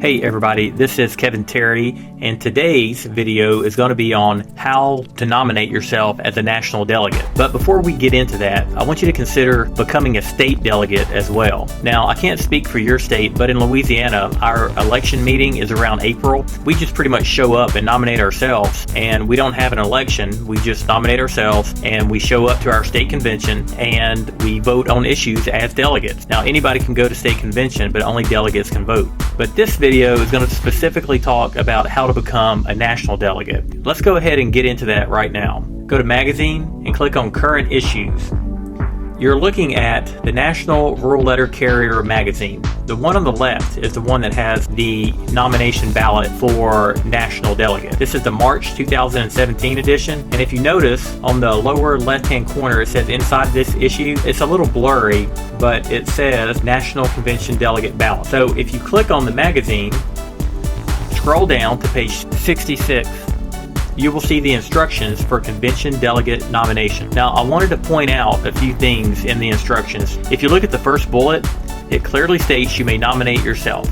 Hey everybody, this is Kevin Terry, and today's video is going to be on how to nominate yourself as a national delegate. But before we get into that, I want you to consider becoming a state delegate as well. Now, I can't speak for your state, but in Louisiana, our election meeting is around April. We just pretty much show up and nominate ourselves, and we don't have an election. We just nominate ourselves, and we show up to our state convention, and we vote on issues as delegates. Now, anybody can go to state convention, but only delegates can vote. But this video is going to specifically talk about how to become a national delegate. Let's go ahead and get into that right now. Go to Magazine and click on Current Issues. You're looking at the National Rural Letter Carrier magazine. The one on the left is the one that has the nomination ballot for national delegate. This is the March 2017 edition, and if you notice on the lower left-hand corner, it says inside this issue, it's a little blurry, but it says National Convention Delegate Ballot. So if you click on the magazine, scroll down to page 66, you will see the instructions for convention delegate nomination. Now, I wanted to point out a few things in the instructions. If you look at the first bullet, it clearly states you may nominate yourself.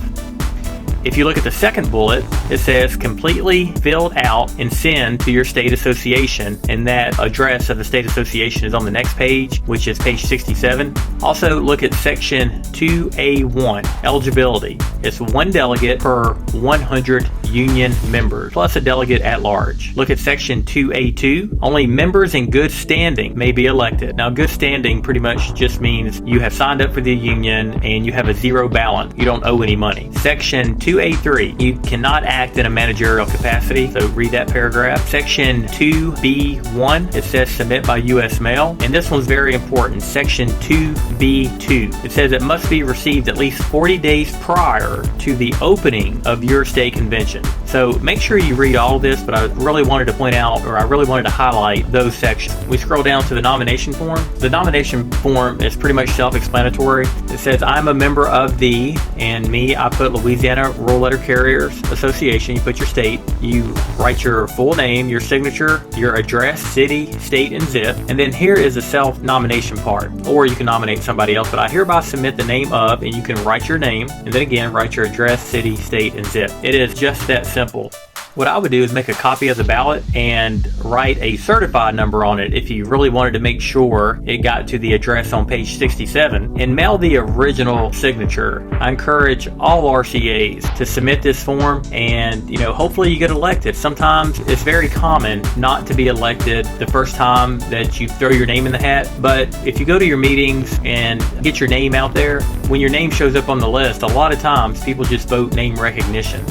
If you look at the second bullet, it says completely filled out and send to your state association, and that address of the state association is on the next page, which is page 67. Also, look at section 2A1, eligibility. It's one delegate per 100 union members, plus a delegate at large. Look at section 2A2, only members in good standing may be elected. Now, good standing pretty much just means you have signed up for the union and you have a zero balance. You don't owe any money. Section 2A3, you cannot act in a managerial capacity, so read that paragraph. Section 2B1, it says submit by U.S. mail, and this one's very important. Section 2B2, it says it must be received at least 40 days prior to the opening of your state convention. So make sure you read all of this, but I really wanted to point out, or I really wanted to highlight those sections. We scroll down to the nomination form. The nomination form is pretty much self-explanatory. It says I'm a member of the, and me, I put Louisiana Rural Letter Carriers Association. You put your state, you write your full name, your signature, your address, city, state, and zip. And then here is the self-nomination part, or you can nominate somebody else, but I hereby submit the name of, and you can write your name, and then again, write your address, city, state, and zip. It is just that simple. What I would do is make a copy of the ballot and write a certified number on it if you really wanted to make sure it got to the address on page 67, and mail the original signature. I encourage all RCAs to submit this form, and hopefully you get elected. Sometimes it's very common not to be elected the first time that you throw your name in the hat, but if you go to your meetings and get your name out there, when your name shows up on the list, a lot of times people just vote name recognition.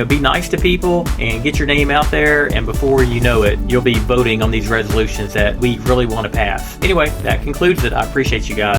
Be nice to people and get your name out there, and before you know it, you'll be voting on these resolutions that we really want to pass. Anyway, that concludes it. I appreciate you guys.